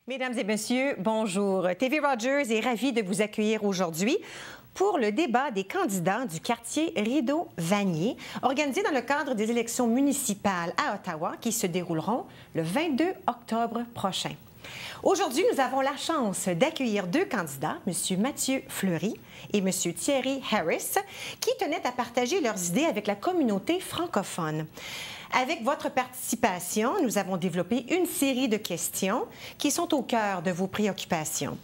Mesdames et messieurs, bonjour. TV Rogers est ravie de vous accueillir aujourd'hui pour le débat des candidats du quartier Rideau-Vanier, organisé dans le cadre des élections municipales à Ottawa qui se dérouleront le 22 octobre prochain. Aujourd'hui, nous avons la chance d'accueillir deux candidats, M. Mathieu Fleury et M. Thierry Harris, qui tenaient à partager leurs idées avec la communauté francophone. Avec votre participation, nous avons développé une série de questions qui sont au cœur de vos préoccupations.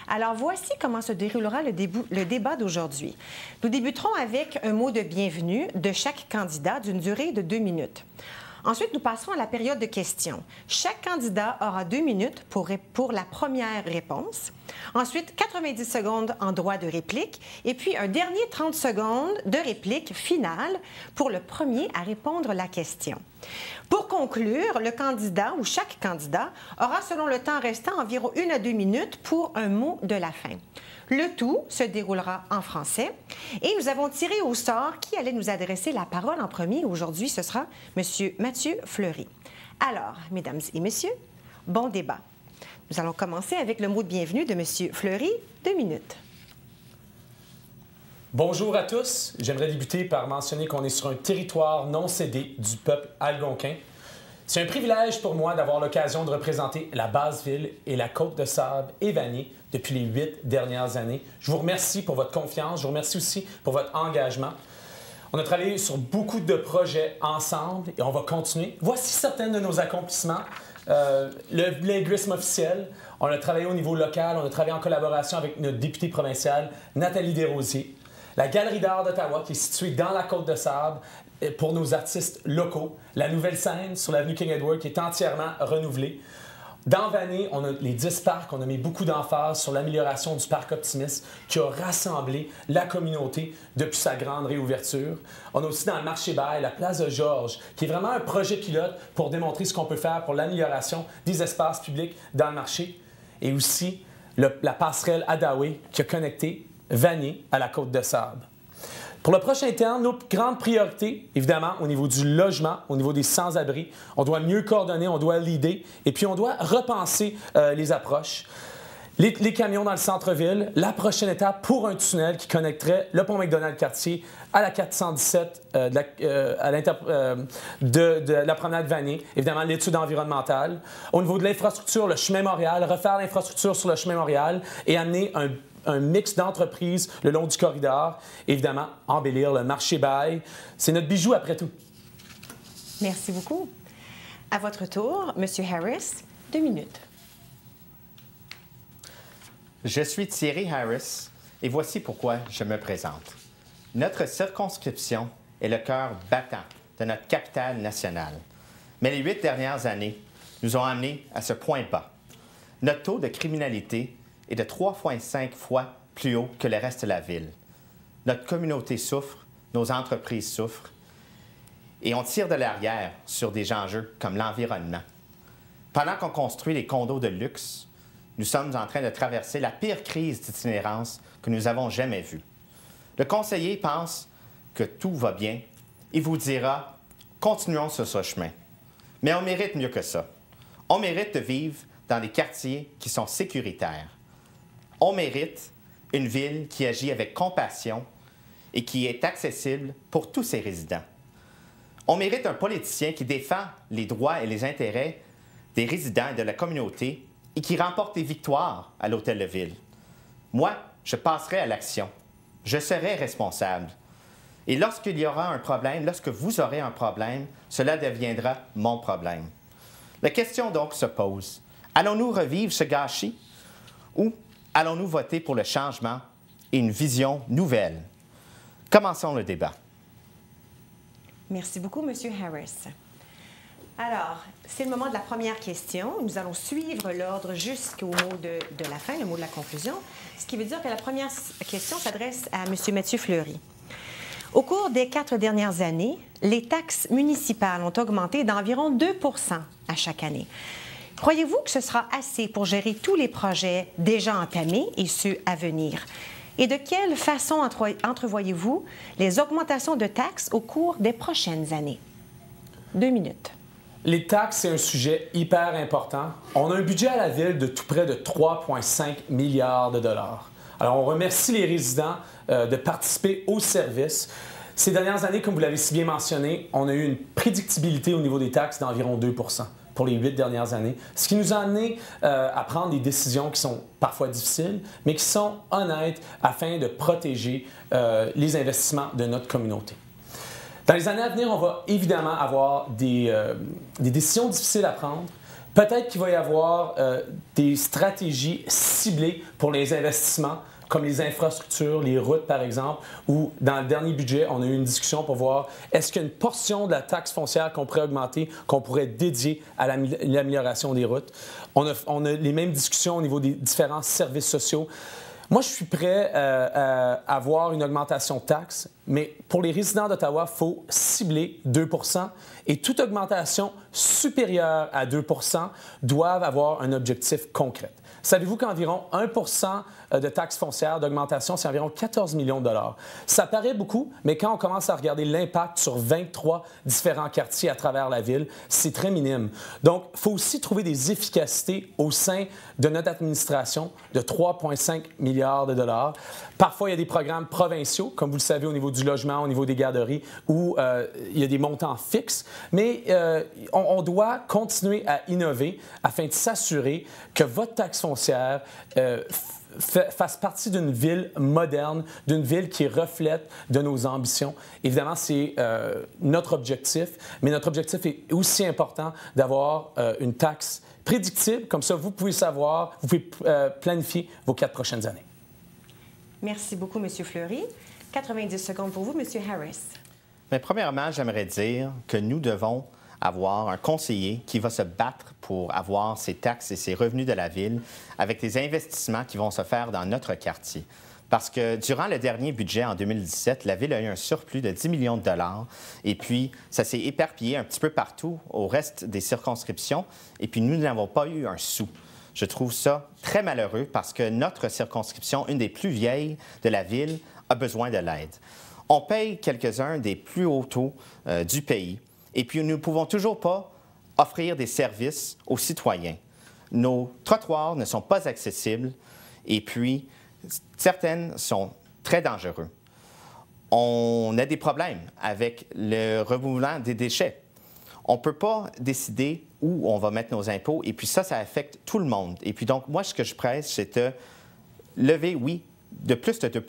Alors, voici comment se déroulera le débat d'aujourd'hui. Nous débuterons avec un mot de bienvenue de chaque candidat d'une durée de 2 minutes. Ensuite, nous passerons à la période de questions. Chaque candidat aura 2 minutes pour la première réponse. Ensuite, 90 secondes en droit de réplique. Et puis, un dernier 30 secondes de réplique finale pour le premier à répondre à la question. Pour conclure, le candidat ou chaque candidat aura, selon le temps restant, environ 1 à 2 minutes pour un mot de la fin. Le tout se déroulera en français et nous avons tiré au sort qui allait nous adresser la parole en premier. Aujourd'hui, ce sera M. Mathieu Fleury. Alors, mesdames et messieurs, bon débat. Nous allons commencer avec le mot de bienvenue de M. Fleury. 2 minutes. Bonjour à tous. J'aimerais débuter par mentionner qu'on est sur un territoire non cédé du peuple algonquin. C'est un privilège pour moi d'avoir l'occasion de représenter la Basse-Ville et la Côte-de-Sable et Vanier depuis les 8 dernières années. Je vous remercie pour votre confiance. Je vous remercie aussi pour votre engagement. On a travaillé sur beaucoup de projets ensemble et on va continuer. Voici certains de nos accomplissements. Le linguisme officiel, on a travaillé au niveau local, on a travaillé en collaboration avec notre députée provinciale, Nathalie Desrosiers. La Galerie d'art d'Ottawa, qui est située dans la Côte-de-Sable, pour nos artistes locaux. La nouvelle scène sur l'avenue King Edward, qui est entièrement renouvelée. Dans Vanier, on a les 10 parcs. On a mis beaucoup d'emphase sur l'amélioration du parc Optimus, qui a rassemblé la communauté depuis sa grande réouverture. On a aussi dans le marché Bail, la place de Georges, qui est vraiment un projet pilote pour démontrer ce qu'on peut faire pour l'amélioration des espaces publics dans le marché. Et aussi la passerelle Adaway, qui a connecté Vanier à la Côte-de-Sable. Pour le prochain terme, nos grandes priorités, évidemment, au niveau du logement, au niveau des sans-abri, on doit mieux coordonner, on doit leader et puis on doit repenser les approches. Les camions dans le centre-ville, la prochaine étape pour un tunnel qui connecterait le pont McDonald-Cartier à la 417 de la promenade Vanier, évidemment l'étude environnementale. Au niveau de l'infrastructure, le chemin Montréal, refaire l'infrastructure sur le chemin Montréal et amener un mix d'entreprises le long du corridor. Évidemment, embellir le marché Bail. C'est notre bijou après tout. Merci beaucoup. À votre tour, M. Harris, 2 minutes. Je suis Thierry Harris et voici pourquoi je me présente. Notre circonscription est le cœur battant de notre capitale nationale. Mais les 8 dernières années nous ont amenés à ce point bas. Notre taux de criminalité est de 3,5 fois plus haut que le reste de la ville. Notre communauté souffre, nos entreprises souffrent, et on tire de l'arrière sur des enjeux comme l'environnement. Pendant qu'on construit les condos de luxe, nous sommes en train de traverser la pire crise d'itinérance que nous avons jamais vue. Le conseiller pense que tout va bien et vous dira « continuons sur ce chemin ». Mais on mérite mieux que ça. On mérite de vivre dans des quartiers qui sont sécuritaires. On mérite une ville qui agit avec compassion et qui est accessible pour tous ses résidents. On mérite un politicien qui défend les droits et les intérêts des résidents et de la communauté et qui remporte des victoires à l'Hôtel de Ville. Moi, je passerai à l'action. Je serai responsable. Et lorsqu'il y aura un problème, lorsque vous aurez un problème, cela deviendra mon problème. La question donc se pose. Allons-nous revivre ce gâchis ou allons-nous voter pour le changement et une vision nouvelle? Commençons le débat. Merci beaucoup, M. Harris. Alors, c'est le moment de la première question. Nous allons suivre l'ordre jusqu'au mot de la fin, le mot de la conclusion, ce qui veut dire que la première question s'adresse à M. Mathieu Fleury. Au cours des 4 dernières années, les taxes municipales ont augmenté d'environ 2 % à chaque année. Croyez-vous que ce sera assez pour gérer tous les projets déjà entamés et ceux à venir? Et de quelle façon entrevoyez-vous les augmentations de taxes au cours des prochaines années? 2 minutes. Les taxes, c'est un sujet hyper important. On a un budget à la ville de tout près de 3,5 milliards de dollars. Alors, on remercie les résidents de participer au service. Ces dernières années, comme vous l'avez si bien mentionné, on a eu une prédictibilité au niveau des taxes d'environ 2 pour les 8 dernières années, ce qui nous a amené à prendre des décisions qui sont parfois difficiles, mais qui sont honnêtes afin de protéger les investissements de notre communauté. Dans les années à venir, on va évidemment avoir des décisions difficiles à prendre. Peut-être qu'il va y avoir des stratégies ciblées pour les investissements, comme les infrastructures, les routes par exemple, où dans le dernier budget, on a eu une discussion pour voir est-ce qu'il y a une portion de la taxe foncière qu'on pourrait augmenter, qu'on pourrait dédier à l'amélioration des routes. On a les mêmes discussions au niveau des différents services sociaux. Moi, je suis prêt à avoir une augmentation de taxes, mais pour les résidents d'Ottawa, il faut cibler 2 et toute augmentation supérieure à 2 doivent avoir un objectif concret. Savez-vous qu'environ 1 de taxes foncières d'augmentation, c'est environ 14 millions de dollars? Ça paraît beaucoup, mais quand on commence à regarder l'impact sur 23 différents quartiers à travers la ville, c'est très minime. Donc, il faut aussi trouver des efficacités au sein de notre administration de 3,5 milliards de dollars. Parfois, il y a des programmes provinciaux, comme vous le savez, au niveau du logement, au niveau des garderies, où il y a des montants fixes, mais on doit continuer à innover afin de s'assurer que votre taxe foncière fasse partie d'une ville moderne, d'une ville qui reflète de nos ambitions. Évidemment, c'est notre objectif, mais notre objectif est aussi important d'avoir une taxe prédictible. Comme ça, vous pouvez savoir, vous pouvez planifier vos 4 prochaines années. Merci beaucoup, M. Fleury. 90 secondes pour vous, M. Harris. Mais premièrement, j'aimerais dire que nous devons avoir un conseiller qui va se battre pour avoir ses taxes et ses revenus de la ville avec les investissements qui vont se faire dans notre quartier. Parce que durant le dernier budget, en 2017, la ville a eu un surplus de 10 millions de dollars et puis ça s'est éparpillé un petit peu partout au reste des circonscriptions et puis nous n'avons pas eu un sou. Je trouve ça très malheureux parce que notre circonscription, une des plus vieilles de la ville, a besoin de l'aide. On paye quelques-uns des plus hauts taux du pays. Et puis, nous ne pouvons toujours pas offrir des services aux citoyens. Nos trottoirs ne sont pas accessibles et puis, certaines sont très dangereux. On a des problèmes avec le remouvement des déchets. On ne peut pas décider où on va mettre nos impôts et puis ça affecte tout le monde. Et puis donc, moi, ce que je presse, c'est de lever, oui, de plus de 2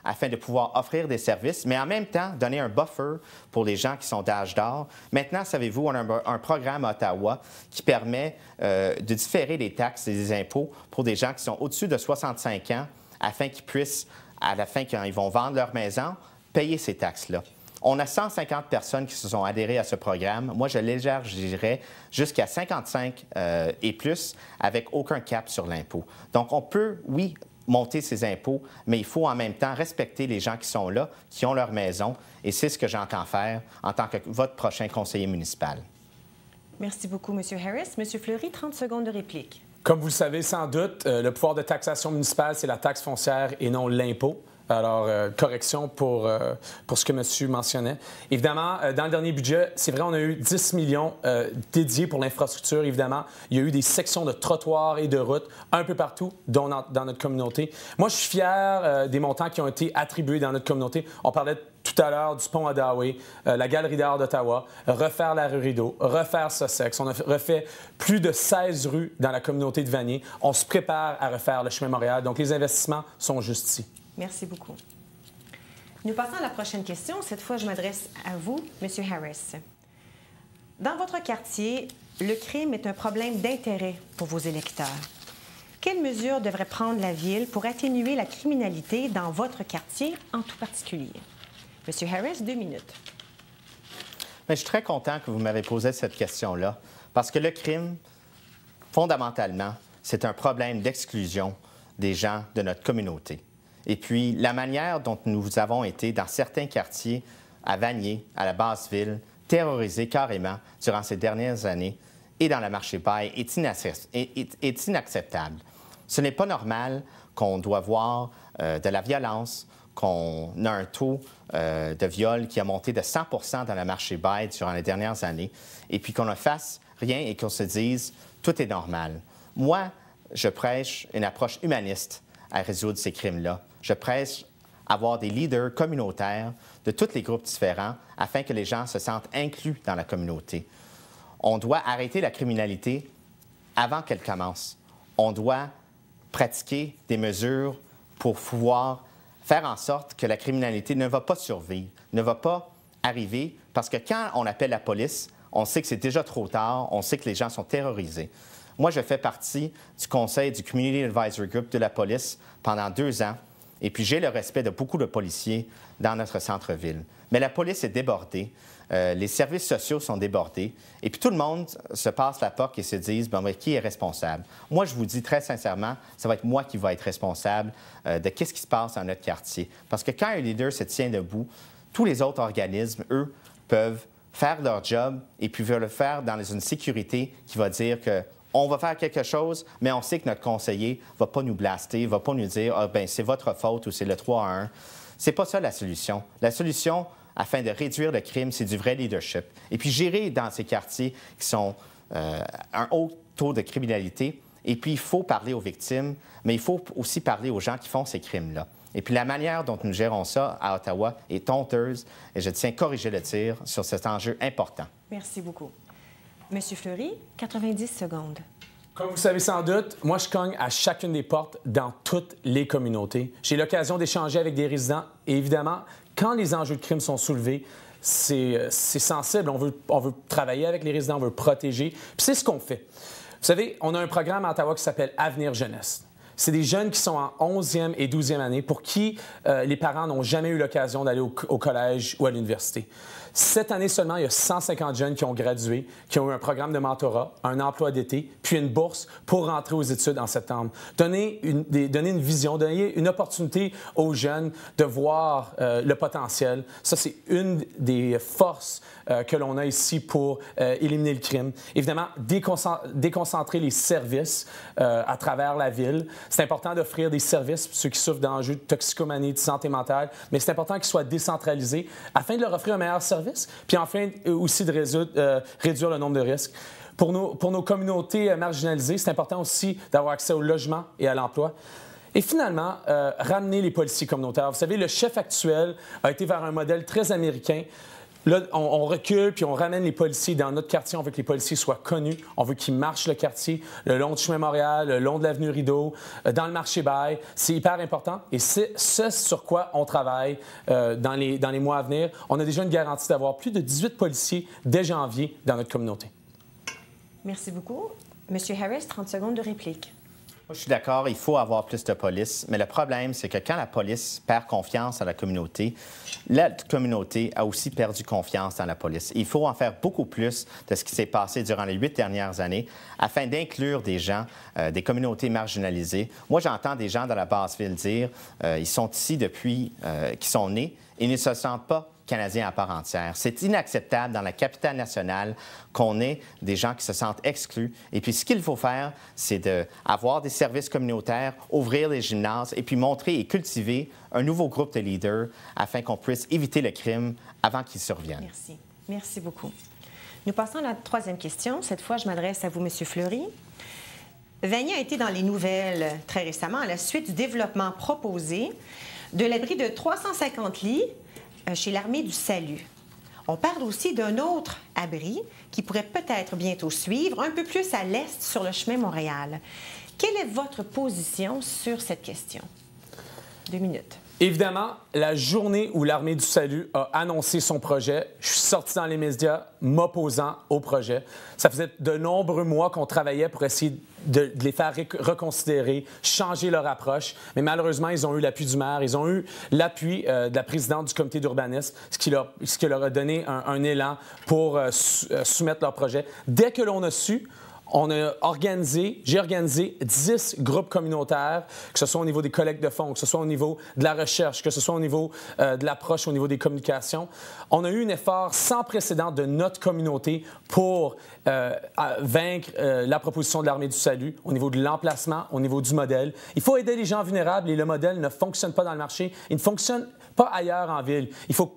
afin de pouvoir offrir des services, mais en même temps, donner un buffer pour les gens qui sont d'âge d'or. Maintenant, savez-vous, on a un programme à Ottawa qui permet de différer les taxes et les impôts pour des gens qui sont au-dessus de 65 ans afin qu'ils puissent, à la fin, quand ils vont vendre leur maison, payer ces taxes-là. On a 150 personnes qui se sont adhérées à ce programme. Moi, je l'élargirais jusqu'à 55 et plus avec aucun cap sur l'impôt. Donc, on peut, oui, monter ses impôts, mais il faut en même temps respecter les gens qui sont là, qui ont leur maison, et c'est ce que j'entends faire en tant que votre prochain conseiller municipal. Merci beaucoup, M. Harris. M. Fleury, 30 secondes de réplique. Comme vous le savez sans doute, le pouvoir de taxation municipale, c'est la taxe foncière et non l'impôt. Alors, correction pour ce que monsieur mentionnait. Évidemment, dans le dernier budget, c'est vrai, on a eu 10 millions dédiés pour l'infrastructure. Évidemment, il y a eu des sections de trottoirs et de routes un peu partout dans notre communauté. Moi, je suis fier des montants qui ont été attribués dans notre communauté. On parlait tout à l'heure du pont Odaoué, la Galerie d'art d'Ottawa, refaire la rue Rideau, refaire Sussex. On a refait plus de 16 rues dans la communauté de Vanier. On se prépare à refaire le chemin Montréal. Donc, les investissements sont juste ici. Merci beaucoup. Nous passons à la prochaine question. Cette fois, je m'adresse à vous, M. Harris. Dans votre quartier, le crime est un problème d'intérêt pour vos électeurs. Quelles mesures devrait prendre la Ville pour atténuer la criminalité dans votre quartier en tout particulier? M. Harris, 2 minutes. Bien, je suis très content que vous m'avez posé cette question-là parce que le crime, fondamentalement, c'est un problème d'exclusion des gens de notre communauté. Et puis, la manière dont nous avons été dans certains quartiers, à Vanier, à la Basse-Ville, terrorisés carrément durant ces dernières années et dans la Marché-Paille est inacceptable. Ce n'est pas normal qu'on doit voir de la violence, qu'on a un taux de viol qui a monté de 100 dans le marché bail durant les dernières années, et puis qu'on ne fasse rien et qu'on se dise « tout est normal ». Moi, je prêche une approche humaniste à résoudre ces crimes-là. Je prêche avoir des leaders communautaires de tous les groupes différents afin que les gens se sentent inclus dans la communauté. On doit arrêter la criminalité avant qu'elle commence. On doit pratiquer des mesures pour pouvoir faire en sorte que la criminalité ne va pas survivre, ne va pas arriver, parce que quand on appelle la police, on sait que c'est déjà trop tard, on sait que les gens sont terrorisés. Moi, je fais partie du conseil du Community Advisory Group de la police pendant 2 ans, et puis j'ai le respect de beaucoup de policiers dans notre centre-ville. Mais la police est débordée, les services sociaux sont débordés, et puis tout le monde se passe la porte et se dit « Bon, mais qui est responsable? » Moi, je vous dis très sincèrement, ça va être moi qui va être responsable de qu'est-ce qui se passe dans notre quartier. Parce que quand un leader se tient debout, tous les autres organismes, eux, peuvent faire leur job et puis veulent le faire dans une sécurité qui va dire que on va faire quelque chose, mais on sait que notre conseiller ne va pas nous blaster, ne va pas nous dire « Ah, bien, c'est votre faute » ou « c'est le 3-1 ». C'est pas ça la solution. La solution, afin de réduire le crime, c'est du vrai leadership. Et puis gérer dans ces quartiers qui sont un haut taux de criminalité. Et puis, il faut parler aux victimes, mais il faut aussi parler aux gens qui font ces crimes-là. Et puis, la manière dont nous gérons ça à Ottawa est honteuse, et je tiens à corriger le tir sur cet enjeu important. Merci beaucoup. Monsieur Fleury, 90 secondes. Comme vous savez sans doute, moi, je cogne à chacune des portes dans toutes les communautés. J'ai l'occasion d'échanger avec des résidents et évidemment, quand les enjeux de crime sont soulevés, c'est sensible. On veut travailler avec les résidents, on veut protéger. Puis c'est ce qu'on fait. Vous savez, on a un programme à Ottawa qui s'appelle Avenir Jeunesse. C'est des jeunes qui sont en 11e et 12e année pour qui les parents n'ont jamais eu l'occasion d'aller au collège ou à l'université. Cette année seulement, il y a 150 jeunes qui ont gradué, qui ont eu un programme de mentorat, un emploi d'été, puis une bourse pour rentrer aux études en septembre. Donner une vision, donner une opportunité aux jeunes de voir le potentiel. Ça, c'est une des forces que l'on a ici pour éliminer le crime. Évidemment, déconcentrer les services à travers la ville. C'est important d'offrir des services pour ceux qui souffrent d'enjeux de toxicomanie, de santé mentale, mais c'est important qu'ils soient décentralisés afin de leur offrir un meilleur service, puis enfin aussi de réduire le nombre de risques. Pour nos communautés marginalisées, c'est important aussi d'avoir accès au logement et à l'emploi. Et finalement, ramener les policiers communautaires. Vous savez, le chef actuel a été vers un modèle très américain. Là, on recule puis on ramène les policiers dans notre quartier. On veut que les policiers soient connus. On veut qu'ils marchent le quartier, le long du chemin Montréal, le long de l'avenue Rideau, dans le marché Bail. C'est hyper important et c'est ce sur quoi on travaille dans les mois à venir. On a déjà une garantie d'avoir plus de 18 policiers dès janvier dans notre communauté. Merci beaucoup. Monsieur Harris, 30 secondes de réplique. Moi, je suis d'accord, il faut avoir plus de police, mais le problème, c'est que quand la police perd confiance à la communauté a aussi perdu confiance dans la police. Il faut en faire beaucoup plus de ce qui s'est passé durant les 8 dernières années afin d'inclure des gens, des communautés marginalisées. Moi, j'entends des gens dans la basse-ville dire ils sont ici depuis qu'ils sont nés et ne se sentent pas Canadiens à part entière. C'est inacceptable dans la capitale nationale qu'on ait des gens qui se sentent exclus. Et puis, ce qu'il faut faire, c'est d'avoir des services communautaires, ouvrir les gymnases et puis montrer et cultiver un nouveau groupe de leaders afin qu'on puisse éviter le crime avant qu'il survienne. Merci. Merci beaucoup. Nous passons à la 3e question. Cette fois, je m'adresse à vous, M. Fleury. Vanier a été dans les nouvelles très récemment à la suite du développement proposé de l'abri de 350 lits chez l'Armée du Salut. On parle aussi d'un autre abri qui pourrait peut-être bientôt suivre, un peu plus à l'est sur le chemin Montréal. Quelle est votre position sur cette question? 2 minutes. Évidemment, la journée où l'Armée du Salut a annoncé son projet, je suis sorti dans les médias m'opposant au projet. Ça faisait de nombreux mois qu'on travaillait pour essayer de les faire reconsidérer, changer leur approche. Mais malheureusement, ils ont eu l'appui du maire, ils ont eu l'appui de la présidente du comité d'urbanisme, ce qui leur a donné un élan pour soumettre leur projet. Dès que l'on a su, j'ai organisé 10 groupes communautaires, que ce soit au niveau des collectes de fonds, que ce soit au niveau de la recherche, que ce soit au niveau de l'approche, au niveau des communications. On a eu un effort sans précédent de notre communauté pour vaincre la proposition de l'Armée du Salut au niveau de l'emplacement, au niveau du modèle. Il faut aider les gens vulnérables et le modèle ne fonctionne pas dans le marché. Il ne fonctionne pas ailleurs en ville. Il faut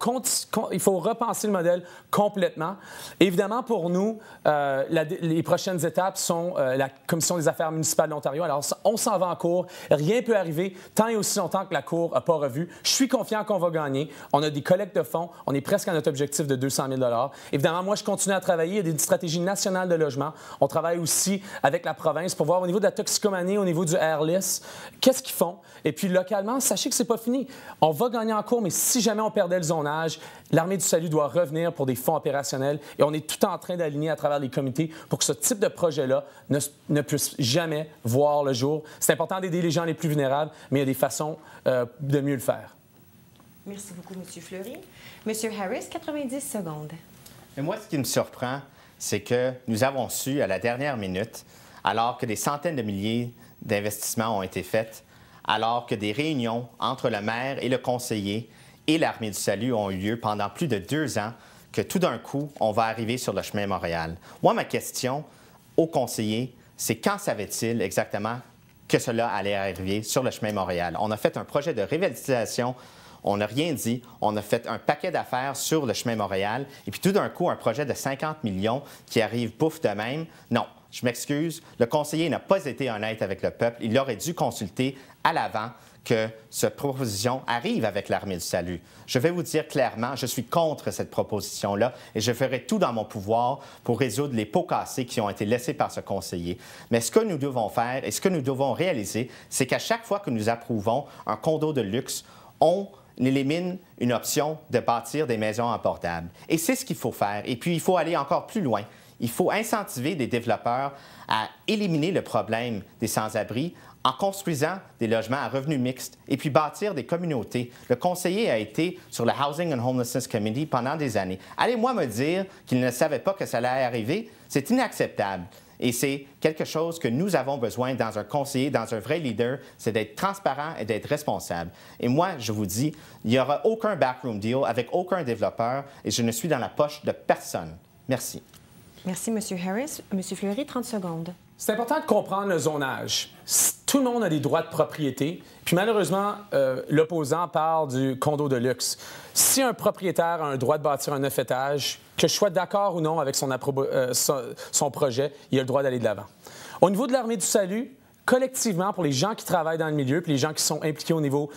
repenser le modèle complètement. Évidemment, pour nous, les prochaines étapes sont la Commission des affaires municipales de l'Ontario. Alors, on s'en va en cours. Rien ne peut arriver tant et aussi longtemps que la Cour n'a pas revu. Je suis confiant qu'on va gagner. On a des collectes de fonds. On est presque à notre objectif de 200 000 $. Évidemment, moi, je continue à travailler. Il y a des stratégies nationales de logement. On travaille aussi avec la province pour voir au niveau de la toxicomanie, au niveau du airless, qu'est-ce qu'ils font. Et puis, localement, sachez que c'est pas fini. On va gagner en cours, mais si jamais on perdait le zonage, l'Armée du Salut doit revenir pour des fonds opérationnels et on est tout en train d'aligner à travers les comités pour que ce type de projet-là ne puisse jamais voir le jour. C'est important d'aider les gens les plus vulnérables, mais il y a des façons de mieux le faire. Merci beaucoup, M. Fleury. M. Harris, 90 secondes. Et moi, ce qui me surprend, c'est que nous avons su à la dernière minute, alors que des centaines de milliers d'investissements ont été faits, alors que des réunions entre le maire et le conseiller et l'Armée du Salut ont eu lieu pendant plus de 2 ans, que tout d'un coup, on va arriver sur le chemin Montréal. Moi, ma question au conseiller, c'est quand savait-il exactement que cela allait arriver sur le chemin Montréal? On a fait un projet de revitalisation, on n'a rien dit, on a fait un paquet d'affaires sur le chemin Montréal, et puis tout d'un coup, un projet de 50 millions qui arrive pouf de même. Non, je m'excuse, le conseiller n'a pas été honnête avec le peuple. Il aurait dû consulter à l'avant que cette proposition arrive avec l'Armée du Salut. Je vais vous dire clairement, je suis contre cette proposition-là et je ferai tout dans mon pouvoir pour résoudre les pots cassés qui ont été laissés par ce conseiller. Mais ce que nous devons faire et ce que nous devons réaliser, c'est qu'à chaque fois que nous approuvons un condo de luxe, on élimine une option de bâtir des maisons abordables. Et c'est ce qu'il faut faire. Et puis, il faut aller encore plus loin. Il faut incentiver des développeurs à éliminer le problème des sans-abri en construisant des logements à revenus mixtes et puis bâtir des communautés. Le conseiller a été sur le Housing and Homelessness Committee pendant des années. Allez-moi me dire qu'il ne savait pas que ça allait arriver. C'est inacceptable. Et c'est quelque chose que nous avons besoin dans un conseiller, dans un vrai leader, c'est d'être transparent et d'être responsable. Et moi, je vous dis, il n'y aura aucun backroom deal avec aucun développeur et je ne suis dans la poche de personne. Merci. Merci, M. Harris. M. Fleury, 30 secondes. C'est important de comprendre le zonage. Tout le monde a des droits de propriété, puis malheureusement, l'opposant parle du condo de luxe. Si un propriétaire a un droit de bâtir un 9 étages, que je sois d'accord ou non avec son projet, il a le droit d'aller de l'avant. Au niveau de l'Armée du Salut, collectivement, pour les gens qui travaillent dans le milieu, puis les gens qui sont impliqués au niveau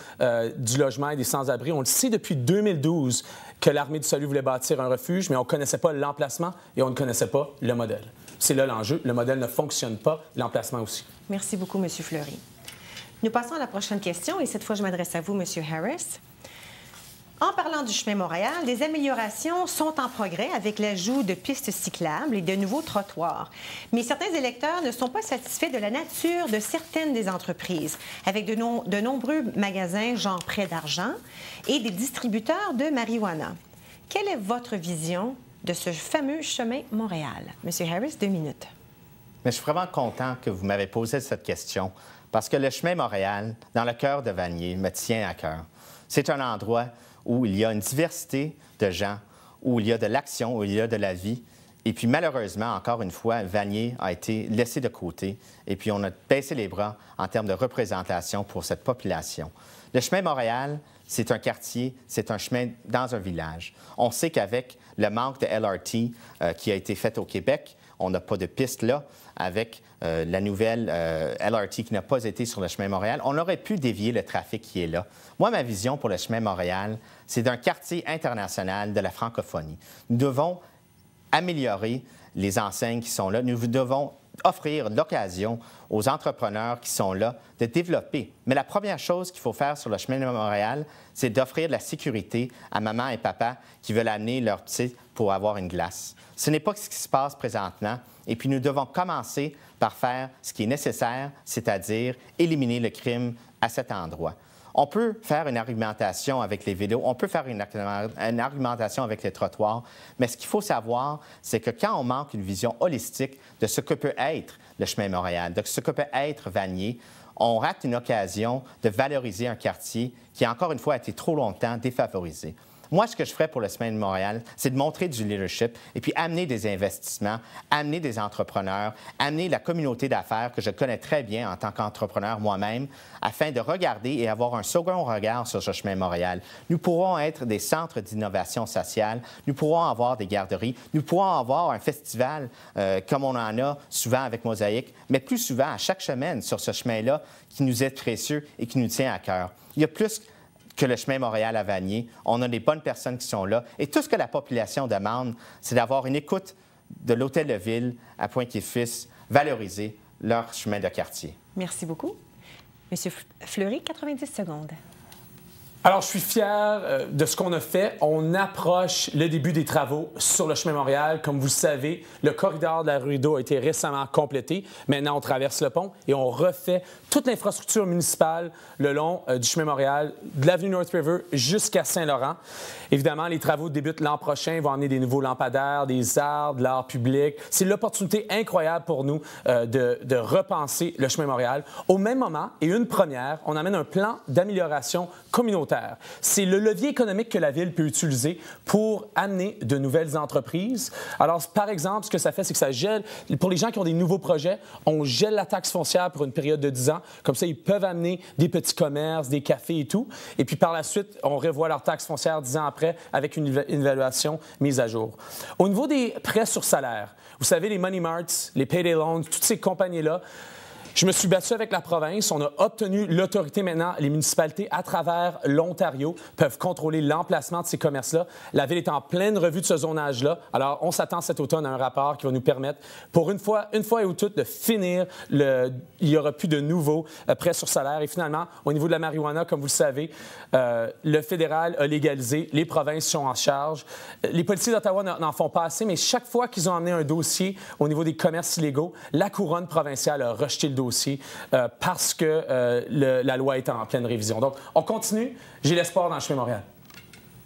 du logement et des sans-abri, on le sait depuis 2012 que l'Armée du Salut voulait bâtir un refuge, mais on ne connaissait pas l'emplacement et on ne connaissait pas le modèle. C'est là l'enjeu. Le modèle ne fonctionne pas, l'emplacement aussi. Merci beaucoup, M. Fleury. Nous passons à la prochaine question et cette fois, je m'adresse à vous, M. Harris. En parlant du chemin Montréal, des améliorations sont en progrès avec l'ajout de pistes cyclables et de nouveaux trottoirs. Mais certains électeurs ne sont pas satisfaits de la nature de certaines des entreprises, avec de nombreux magasins genre prêt d'argent et des distributeurs de marijuana. Quelle est votre vision de ce fameux chemin Montréal? Monsieur Harris, 2 minutes. Mais je suis vraiment content que vous m'avez posé cette question parce que le chemin Montréal, dans le cœur de Vanier, me tient à cœur. C'est un endroit où il y a une diversité de gens, où il y a de l'action, où il y a de la vie. Et puis malheureusement, encore une fois, Vanier a été laissé de côté et puis on a baissé les bras en termes de représentation pour cette population. Le chemin Montréal, c'est un quartier, c'est un chemin dans un village. On sait qu'avec le manque de LRT qui a été fait au Québec, on n'a pas de piste là. Avec la nouvelle LRT qui n'a pas été sur le chemin Montréal, on aurait pu dévier le trafic qui est là. Moi, ma vision pour le chemin Montréal, c'est d'un quartier international de la francophonie. Nous devons améliorer les enseignes qui sont là. Nous devons offrir l'occasion aux entrepreneurs qui sont là de développer. Mais la première chose qu'il faut faire sur le chemin de Montréal, c'est d'offrir de la sécurité à maman et papa qui veulent amener leur petit pour avoir une glace. Ce n'est pas ce qui se passe présentement. Et puis, nous devons commencer par faire ce qui est nécessaire, c'est-à-dire éliminer le crime à cet endroit. On peut faire une argumentation avec les vélos, on peut faire une argumentation avec les trottoirs, mais ce qu'il faut savoir, c'est que quand on manque une vision holistique de ce que peut être le chemin Montréal, de ce que peut être Vanier, on rate une occasion de valoriser un quartier qui, encore une fois, a été trop longtemps défavorisé. Moi, ce que je ferais pour le chemin de Montréal, c'est de montrer du leadership et puis amener des investissements, amener des entrepreneurs, amener la communauté d'affaires que je connais très bien en tant qu'entrepreneur moi-même, afin de regarder et avoir un second regard sur ce chemin de Montréal. Nous pourrons être des centres d'innovation sociale, nous pourrons avoir des garderies, nous pourrons avoir un festival comme on en a souvent avec Mosaïque, mais plus souvent à chaque semaine sur ce chemin-là qui nous est précieux et qui nous tient à cœur. Il y a plus que le chemin Montréal à Vanier. On a des bonnes personnes qui sont là. Et tout ce que la population demande, c'est d'avoir une écoute de l'Hôtel de Ville à Pointe-et-Fils, valoriser leur chemin de quartier. Merci beaucoup. Monsieur Fleury, 90 secondes. Alors, je suis fier de ce qu'on a fait. On approche le début des travaux sur le chemin Montréal. Comme vous le savez, le corridor de la rue Rideau a été récemment complété. Maintenant, on traverse le pont et on refait toute l'infrastructure municipale le long du chemin Montréal, de l'avenue North River jusqu'à Saint-Laurent. Évidemment, les travaux débutent l'an prochain. Ils vont amener des nouveaux lampadaires, des arbres, de l'art public. C'est l'opportunité incroyable pour nous de repenser le chemin Montréal. Au même moment, et une première, on amène un plan d'amélioration communautaire. C'est le levier économique que la Ville peut utiliser pour amener de nouvelles entreprises. Alors, par exemple, ce que ça fait, c'est que ça gèle. Pour les gens qui ont des nouveaux projets, on gèle la taxe foncière pour une période de 10 ans. Comme ça, ils peuvent amener des petits commerces, des cafés et tout. Et puis, par la suite, on revoit leur taxe foncière 10 ans après avec une évaluation mise à jour. Au niveau des prêts sur salaire, vous savez, les Money Marts, les Payday Loans, toutes ces compagnies-là, je me suis battu avec la province. On a obtenu l'autorité maintenant. Les municipalités, à travers l'Ontario, peuvent contrôler l'emplacement de ces commerces-là. La Ville est en pleine revue de ce zonage-là. Alors, on s'attend cet automne à un rapport qui va nous permettre, pour une fois et toutes, de finir. Il n'y aura plus de nouveaux prêts sur salaire. Et finalement, au niveau de la marijuana, comme vous le savez, le fédéral a légalisé. Les provinces sont en charge. Les policiers d'Ottawa n'en font pas assez, mais chaque fois qu'ils ont amené un dossier au niveau des commerces illégaux, la couronne provinciale a rejeté le dossier parce que la loi est en pleine révision. Donc, on continue. J'ai l'espoir dans le chemin Montréal.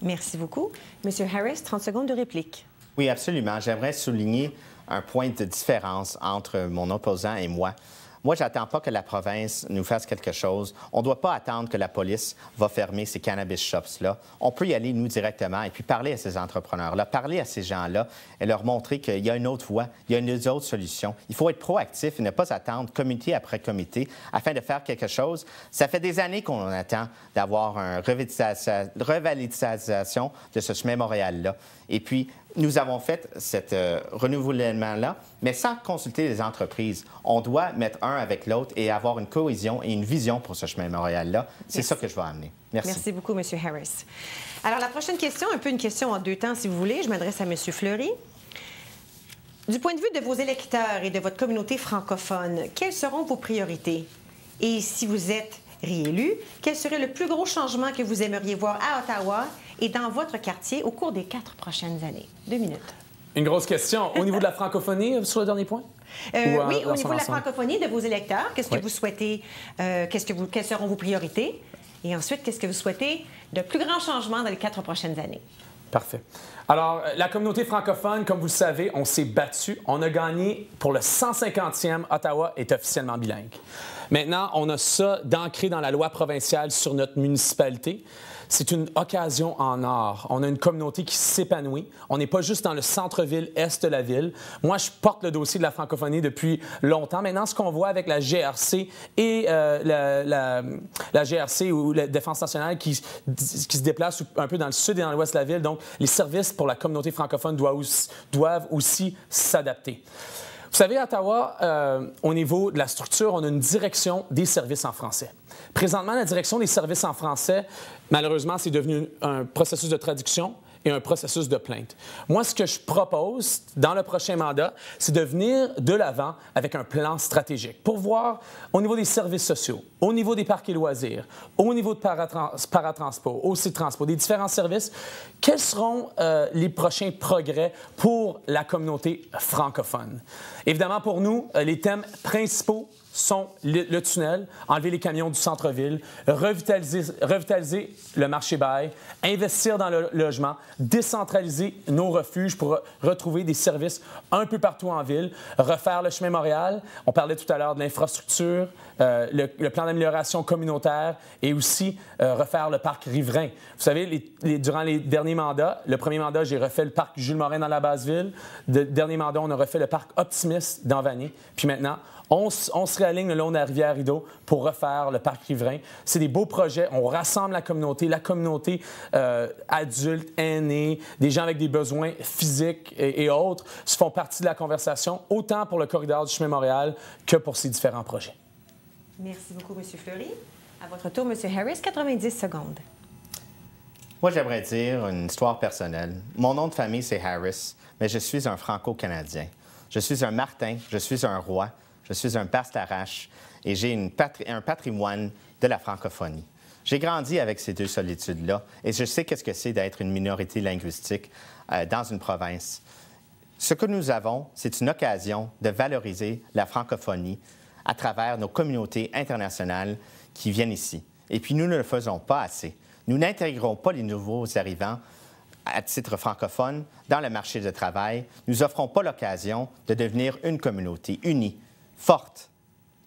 Merci beaucoup. Monsieur Harris, 30 secondes de réplique. Oui, absolument. J'aimerais souligner un point de différence entre mon opposant et moi. Moi, je n'attends pas que la province nous fasse quelque chose. On ne doit pas attendre que la police va fermer ces cannabis shops-là. On peut y aller, nous, directement, et puis parler à ces entrepreneurs-là, parler à ces gens-là et leur montrer qu'il y a une autre voie, il y a une autre solution. Il faut être proactif et ne pas attendre comité après comité afin de faire quelque chose. Ça fait des années qu'on attend d'avoir une revitalisation de ce chemin Montréal-là. Et puis, nous avons fait ce renouvellement-là, mais sans consulter les entreprises. On doit mettre un avec l'autre et avoir une cohésion et une vision pour ce chemin Montréal-là. C'est ça que je vais amener. Merci. Merci beaucoup, M. Harris. Alors, la prochaine question, un peu une question en deux temps, si vous voulez. Je m'adresse à M. Fleury. Du point de vue de vos électeurs et de votre communauté francophone, quelles seront vos priorités? Et si vous êtes réélu, quel serait le plus gros changement que vous aimeriez voir à Ottawa et dans votre quartier au cours des 4 prochaines années? 2 minutes. Une grosse question. Au niveau de la francophonie, sur le dernier point? Oui, au niveau de la francophonie, de vos électeurs, qu'est-ce que vous souhaitez, quelles seront vos priorités? Et ensuite, qu'est-ce que vous souhaitez de plus grands changements dans les 4 prochaines années? Parfait. Alors, la communauté francophone, comme vous le savez, on s'est battu. On a gagné pour le 150e. Ottawa est officiellement bilingue. Maintenant, on a ça d'ancré dans la loi provinciale sur notre municipalité. C'est une occasion en or. On a une communauté qui s'épanouit. On n'est pas juste dans le centre-ville, est de la ville. Moi, je porte le dossier de la francophonie depuis longtemps. Maintenant, ce qu'on voit avec la GRC et la GRC ou la Défense nationale qui se déplace un peu dans le sud et dans l'ouest de la ville, donc les services pour la communauté francophone doivent aussi s'adapter. Vous savez, à Ottawa, au niveau de la structure, on a une direction des services en français. Présentement, la direction des services en français, malheureusement, c'est devenu un processus de traduction et un processus de plainte. Moi, ce que je propose dans le prochain mandat, c'est de venir de l'avant avec un plan stratégique pour voir au niveau des services sociaux, au niveau des parcs et loisirs, au niveau de paratransport, aussi de transport, des différents services, quels seront les prochains progrès pour la communauté francophone. Évidemment, pour nous, les thèmes principaux sont le tunnel, enlever les camions du centre-ville, revitaliser le marché bail, investir dans le logement, décentraliser nos refuges pour retrouver des services un peu partout en ville, refaire le chemin Montréal. On parlait tout à l'heure de l'infrastructure, le plan d'amélioration communautaire et aussi refaire le parc riverain. Vous savez, durant les derniers mandats, le premier mandat, j'ai refait le parc Jules Morin dans la Basse-Ville. Le dernier mandat, on a refait le parc Optimiste dans Vanier. Puis maintenant, on se réaligne le long de la rivière Rideau pour refaire le parc riverain. C'est des beaux projets. On rassemble la communauté adulte, aînée, des gens avec des besoins physiques et autres, se font partie de la conversation, autant pour le corridor du chemin Montréal que pour ces différents projets. Merci beaucoup, M. Fleury. À votre tour, M. Harris, 90 secondes. Moi, j'aimerais dire une histoire personnelle. Mon nom de famille, c'est Harris, mais je suis un Franco-Canadien. Je suis un Martin, je suis un roi, je suis un Bastarache et j'ai un patrimoine de la francophonie. J'ai grandi avec ces deux solitudes-là et je sais qu'est-ce que c'est d'être une minorité linguistique dans une province. Ce que nous avons, c'est une occasion de valoriser la francophonie à travers nos communautés internationales qui viennent ici. Et puis, nous ne le faisons pas assez. Nous n'intégrons pas les nouveaux arrivants à titre francophone dans le marché du travail. Nous n'offrons pas l'occasion de devenir une communauté unie, forte,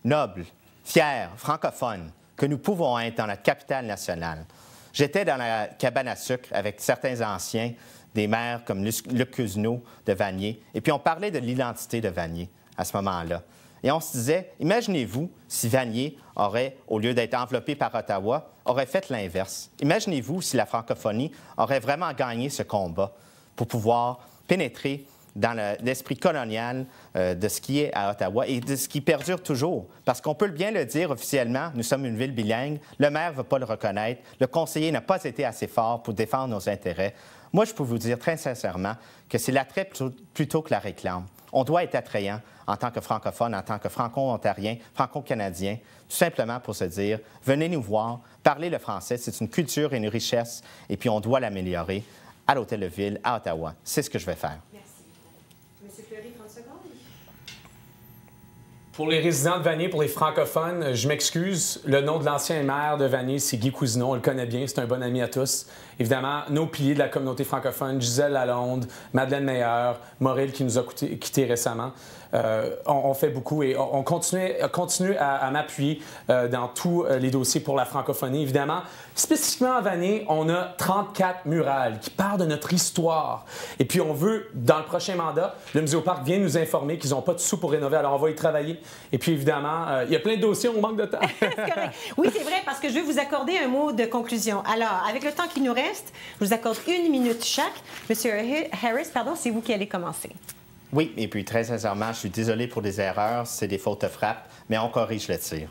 noble, fière, francophone, que nous pouvons être dans notre capitale nationale. J'étais dans la cabane à sucre avec certains anciens, des maires comme Luc Cousineau de Vanier, et puis on parlait de l'identité de Vanier à ce moment-là. Et on se disait, imaginez-vous si Vanier aurait, au lieu d'être enveloppé par Ottawa, aurait fait l'inverse. Imaginez-vous si la francophonie aurait vraiment gagné ce combat pour pouvoir pénétrer dans l'esprit colonial de ce qui est à Ottawa et de ce qui perdure toujours. Parce qu'on peut bien le dire officiellement, nous sommes une ville bilingue, le maire ne veut pas le reconnaître, le conseiller n'a pas été assez fort pour défendre nos intérêts. Moi, je peux vous dire très sincèrement que c'est l'attrait plutôt que la réclame. On doit être attrayant en tant que francophone, en tant que franco-ontarien, franco-canadien, tout simplement pour se dire, venez nous voir, parlez le français, c'est une culture et une richesse, et puis on doit l'améliorer à l'Hôtel de Ville, à Ottawa. C'est ce que je vais faire. Merci. M. Fleury, 30 secondes. Pour les résidents de Vanier, pour les francophones, je m'excuse. Le nom de l'ancien maire de Vanier, c'est Guy Cousineau. On le connaît bien, c'est un bon ami à tous. Évidemment, nos piliers de la communauté francophone, Gisèle Lalonde, Madeleine Meilleur, Mauril qui nous a quittés récemment. On fait beaucoup et on continue à m'appuyer dans tous les dossiers pour la francophonie. Évidemment, spécifiquement à Vanier, on a 34 murales qui parlent de notre histoire. Et puis on veut, dans le prochain mandat, le Muséoparc vient nous informer qu'ils n'ont pas de sous pour rénover, alors on va y travailler. Et puis évidemment, il y a plein de dossiers, on manque de temps. C'est correct. Oui, c'est vrai, parce que je vais vous accorder un mot de conclusion. Alors, avec le temps qui nous reste, je vous accorde 1 minute chaque. Monsieur Harris, pardon, c'est vous qui allez commencer. Oui, et puis très sincèrement, je suis désolé pour des erreurs, c'est des fautes de frappe, mais on corrige le tir.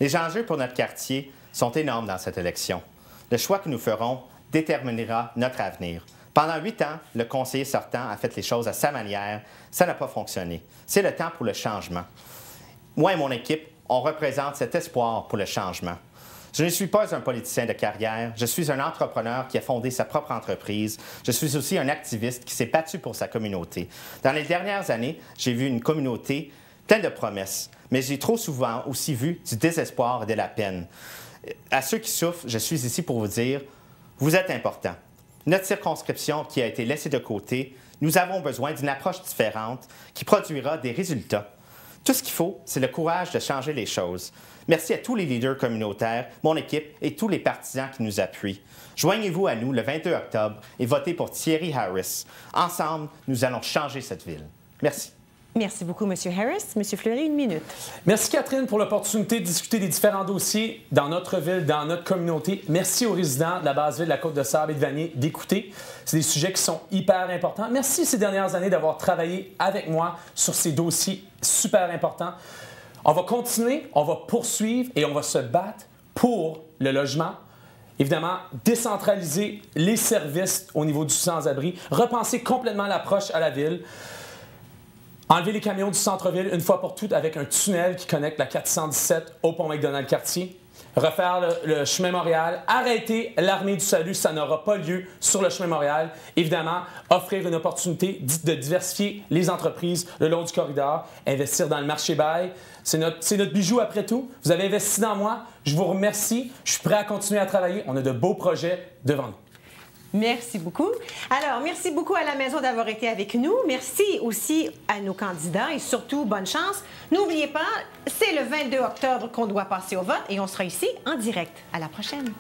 Les enjeux pour notre quartier sont énormes dans cette élection. Le choix que nous ferons déterminera notre avenir. Pendant 8 ans, le conseiller sortant a fait les choses à sa manière. Ça n'a pas fonctionné. C'est le temps pour le changement. Moi et mon équipe, on représente cet espoir pour le changement. Je ne suis pas un politicien de carrière, je suis un entrepreneur qui a fondé sa propre entreprise. Je suis aussi un activiste qui s'est battu pour sa communauté. Dans les dernières années, j'ai vu une communauté pleine de promesses, mais j'ai trop souvent aussi vu du désespoir et de la peine. À ceux qui souffrent, je suis ici pour vous dire, vous êtes importants. Notre circonscription qui a été laissée de côté, nous avons besoin d'une approche différente qui produira des résultats. Tout ce qu'il faut, c'est le courage de changer les choses. Merci à tous les leaders communautaires, mon équipe et tous les partisans qui nous appuient. Joignez-vous à nous le 22 octobre et votez pour Thierry Harris. Ensemble, nous allons changer cette ville. Merci. Merci beaucoup, M. Harris. M. Fleury, 1 minute. Merci, Catherine, pour l'opportunité de discuter des différents dossiers dans notre ville, dans notre communauté. Merci aux résidents de la Basse-Ville, de la Côte-de-Sable et de Vanier d'écouter. C'est des sujets qui sont hyper importants. Merci ces dernières années d'avoir travaillé avec moi sur ces dossiers super importants. On va continuer, on va poursuivre et on va se battre pour le logement. Évidemment, décentraliser les services au niveau du sans-abri, repenser complètement l'approche à la ville. Enlever les camions du centre-ville une fois pour toutes avec un tunnel qui connecte la 417 au pont McDonald-Cartier. refaire le chemin Montréal, arrêter l'armée du salut, ça n'aura pas lieu sur le chemin Montréal. Évidemment, offrir une opportunité de diversifier les entreprises le long du corridor, investir dans le marché bail. C'est notre bijou après tout. Vous avez investi dans moi. Je vous remercie. Je suis prêt à continuer à travailler. On a de beaux projets devant nous. Merci beaucoup. Alors, merci beaucoup à la maison d'avoir été avec nous. Merci aussi à nos candidats et surtout, bonne chance. N'oubliez pas, c'est le 22 octobre qu'on doit passer au vote et on sera ici en direct. À la prochaine.